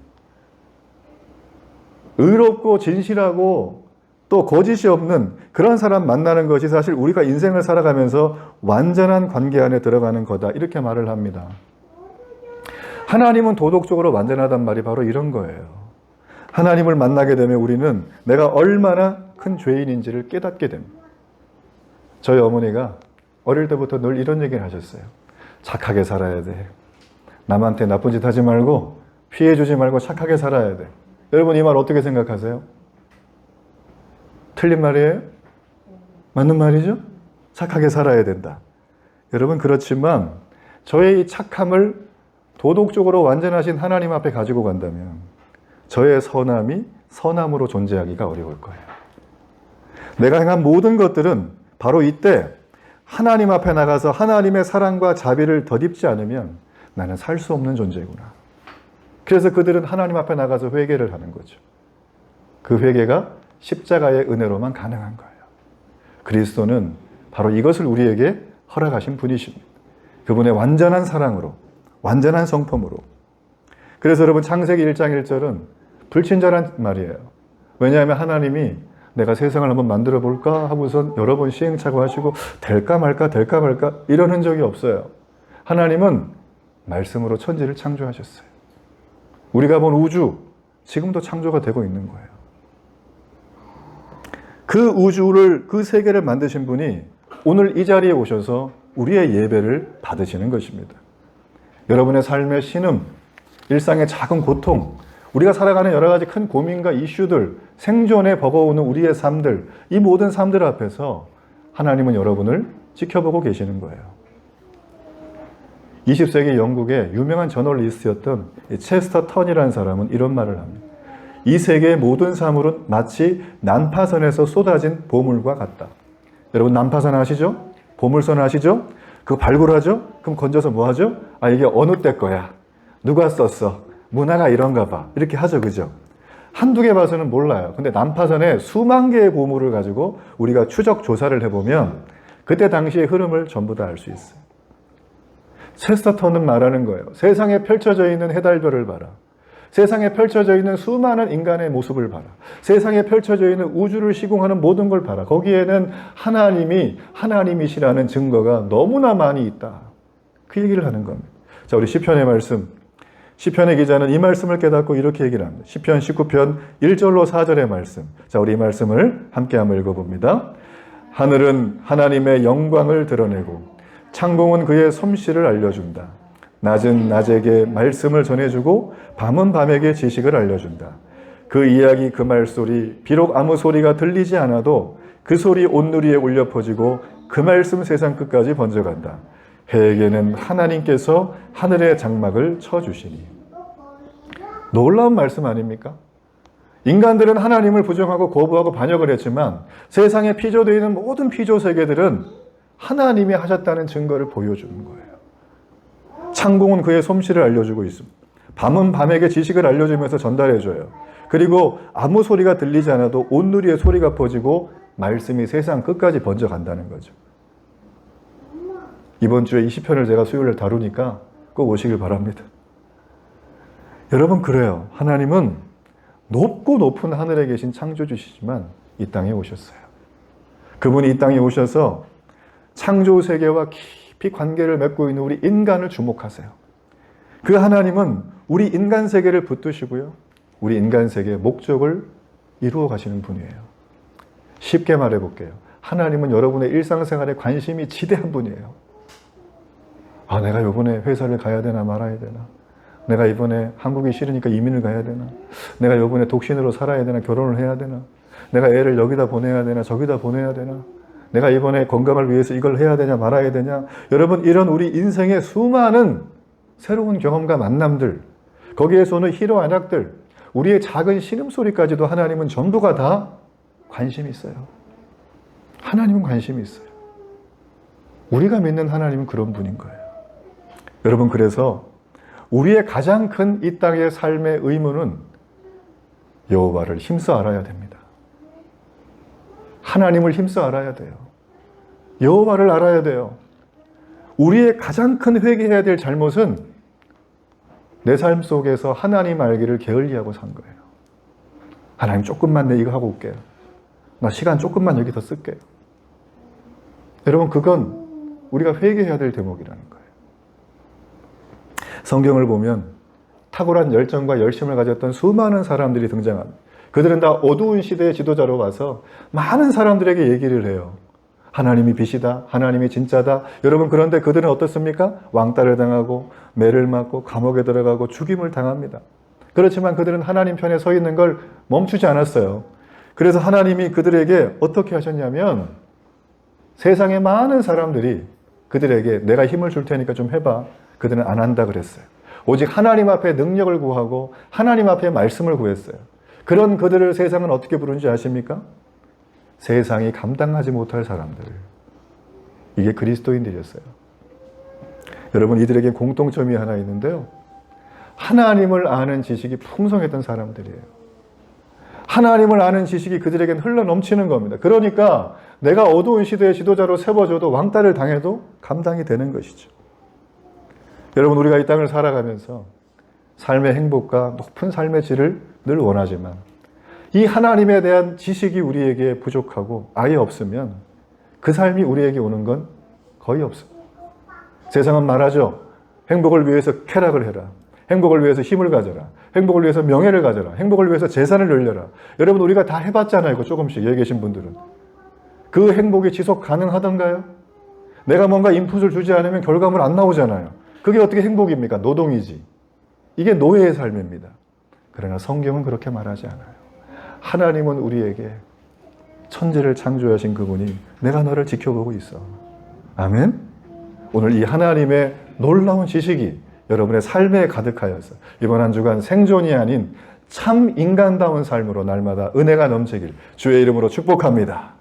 의롭고 진실하고 또 거짓이 없는 그런 사람 만나는 것이 사실 우리가 인생을 살아가면서 완전한 관계 안에 들어가는 거다. 이렇게 말을 합니다. 하나님은 도덕적으로 완전하단 말이 바로 이런 거예요. 하나님을 만나게 되면 우리는 내가 얼마나 큰 죄인인지를 깨닫게 됩니다. 저희 어머니가 어릴 때부터 늘 이런 얘기를 하셨어요. 착하게 살아야 돼. 남한테 나쁜 짓 하지 말고 피해 주지 말고 착하게 살아야 돼. 여러분 이 말 어떻게 생각하세요? 틀린 말이에요? 맞는 말이죠? 착하게 살아야 된다. 여러분 그렇지만 저의 이 착함을 도덕적으로 완전하신 하나님 앞에 가지고 간다면 저의 선함이 선함으로 존재하기가 어려울 거예요. 내가 행한 모든 것들은 바로 이때 하나님 앞에 나가서 하나님의 사랑과 자비를 덧입지 않으면 나는 살 수 없는 존재구나. 그래서 그들은 하나님 앞에 나가서 회개를 하는 거죠. 그 회개가 십자가의 은혜로만 가능한 거예요. 그리스도는 바로 이것을 우리에게 허락하신 분이십니다. 그분의 완전한 사랑으로, 완전한 성품으로. 그래서 여러분 창세기 1장 1절은 불친절한 말이에요. 왜냐하면 하나님이 내가 세상을 한번 만들어 볼까 하고선 여러 번 시행착오 하시고 될까 말까 이런 흔적이 없어요. 하나님은 말씀으로 천지를 창조하셨어요. 우리가 본 우주 지금도 창조가 되고 있는 거예요. 그 우주를, 그 세계를 만드신 분이 오늘 이 자리에 오셔서 우리의 예배를 받으시는 것입니다. 여러분의 삶의 신음, 일상의 작은 고통, 우리가 살아가는 여러 가지 큰 고민과 이슈들, 생존에 버거우는 우리의 삶들, 이 모든 삶들 앞에서 하나님은 여러분을 지켜보고 계시는 거예요. 20세기 영국의 유명한 저널리스트였던 체스터 턴이라는 사람은 이런 말을 합니다. 이 세계의 모든 사물은 마치 난파선에서 쏟아진 보물과 같다. 여러분 난파선 아시죠? 보물선 아시죠? 그거 발굴하죠? 그럼 건져서 뭐 하죠? 아 이게 어느 때 거야? 누가 썼어? 문화가 이런가 봐. 이렇게 하죠. 그죠? 한두 개 봐서는 몰라요. 근데 난파선에 수만 개의 보물을 가지고 우리가 추적 조사를 해보면 그때 당시의 흐름을 전부 다 알 수 있어요. 체스터턴은 말하는 거예요. 세상에 펼쳐져 있는 해달별을 봐라. 세상에 펼쳐져 있는 수많은 인간의 모습을 봐라. 세상에 펼쳐져 있는 우주를 시공하는 모든 걸 봐라. 거기에는 하나님이 하나님이시라는 증거가 너무나 많이 있다. 그 얘기를 하는 겁니다. 자, 우리 시편의 말씀. 시편의 기자는 이 말씀을 깨닫고 이렇게 얘기를 합니다. 시편 19편 1절로 4절의 말씀. 자, 우리 이 말씀을 함께 한번 읽어봅니다. 하늘은 하나님의 영광을 드러내고 창공은 그의 솜씨를 알려준다. 낮은 낮에게 말씀을 전해주고 밤은 밤에게 지식을 알려준다. 그 이야기 그 말소리 비록 아무 소리가 들리지 않아도 그 소리 온누리에 울려 퍼지고 그 말씀 세상 끝까지 번져간다. 해에게는 하나님께서 하늘의 장막을 쳐주시니. 놀라운 말씀 아닙니까? 인간들은 하나님을 부정하고 거부하고 반역을 했지만 세상에 피조되어 있는 모든 피조 세계들은 하나님이 하셨다는 증거를 보여주는 거예요. 창공은 그의 솜씨를 알려주고 있습니다. 밤은 밤에게 지식을 알려주면서 전달해줘요. 그리고 아무 소리가 들리지 않아도 온누리의 소리가 퍼지고 말씀이 세상 끝까지 번져간다는 거죠. 이번 주에 이 시편을 제가 수요일에 다루니까 꼭 오시길 바랍니다. 여러분 그래요. 하나님은 높고 높은 하늘에 계신 창조주시지만 이 땅에 오셨어요. 그분이 이 땅에 오셔서 창조 세계와 깊이 관계를 맺고 있는 우리 인간을 주목하세요. 그 하나님은 우리 인간 세계를 붙드시고요. 우리 인간 세계의 목적을 이루어 가시는 분이에요. 쉽게 말해 볼게요. 하나님은 여러분의 일상생활에 관심이 지대한 분이에요. 아, 내가 이번에 회사를 가야 되나 말아야 되나? 내가 이번에 한국이 싫으니까 이민을 가야 되나? 내가 이번에 독신으로 살아야 되나? 결혼을 해야 되나? 내가 애를 여기다 보내야 되나? 저기다 보내야 되나? 내가 이번에 건강을 위해서 이걸 해야 되냐 말아야 되냐. 여러분 이런 우리 인생의 수많은 새로운 경험과 만남들, 거기에서 오는 희로 안락들, 우리의 작은 신음소리까지도 하나님은 전부가 다 관심이 있어요. 하나님은 관심이 있어요. 우리가 믿는 하나님은 그런 분인 거예요. 여러분 그래서 우리의 가장 큰 이 땅의 삶의 의무는 여호와를 힘써 알아야 됩니다. 하나님을 힘써 알아야 돼요. 여호와를 알아야 돼요. 우리의 가장 큰 회개해야 될 잘못은 내 삶 속에서 하나님 알기를 게을리하고 산 거예요. 하나님 조금만 내 이거 하고 올게요. 나 시간 조금만 여기 더 쓸게요. 여러분, 그건 우리가 회개해야 될 대목이라는 거예요. 성경을 보면 탁월한 열정과 열심을 가졌던 수많은 사람들이 등장합니다. 그들은 다 어두운 시대의 지도자로 와서 많은 사람들에게 얘기를 해요. 하나님이 빛이다. 하나님이 진짜다. 여러분, 그런데 그들은 어떻습니까? 왕따를 당하고 매를 맞고 감옥에 들어가고 죽임을 당합니다. 그렇지만 그들은 하나님 편에 서 있는 걸 멈추지 않았어요. 그래서 하나님이 그들에게 어떻게 하셨냐면 세상의 많은 사람들이 그들에게 내가 힘을 줄 테니까 좀 해봐. 그들은 안 한다 그랬어요. 오직 하나님 앞에 능력을 구하고 하나님 앞에 말씀을 구했어요. 그런 그들을 세상은 어떻게 부르는지 아십니까? 세상이 감당하지 못할 사람들. 이게 그리스도인들이었어요. 여러분, 이들에게 공통점이 하나 있는데요. 하나님을 아는 지식이 풍성했던 사람들이에요. 하나님을 아는 지식이 그들에겐 흘러넘치는 겁니다. 그러니까 내가 어두운 시대의 지도자로 세워져도 왕따를 당해도 감당이 되는 것이죠. 여러분, 우리가 이 땅을 살아가면서 삶의 행복과 높은 삶의 질을 늘 원하지만 이 하나님에 대한 지식이 우리에게 부족하고 아예 없으면 그 삶이 우리에게 오는 건 거의 없습니다. 세상은 말하죠. 행복을 위해서 쾌락을 해라. 행복을 위해서 힘을 가져라. 행복을 위해서 명예를 가져라. 행복을 위해서 재산을 늘려라. 여러분, 우리가 다 해봤잖아요. 조금씩 여기 계신 분들은. 그 행복이 지속 가능하던가요? 내가 뭔가 인풋을 주지 않으면 결과물 안 나오잖아요. 그게 어떻게 행복입니까? 노동이지. 이게 노예의 삶입니다. 그러나 성경은 그렇게 말하지 않아요. 하나님은 우리에게 천지를 창조하신 그분이 내가 너를 지켜보고 있어. 아멘? 오늘 이 하나님의 놀라운 지식이 여러분의 삶에 가득하여서 이번 한 주간 생존이 아닌 참 인간다운 삶으로 날마다 은혜가 넘치길 주의 이름으로 축복합니다.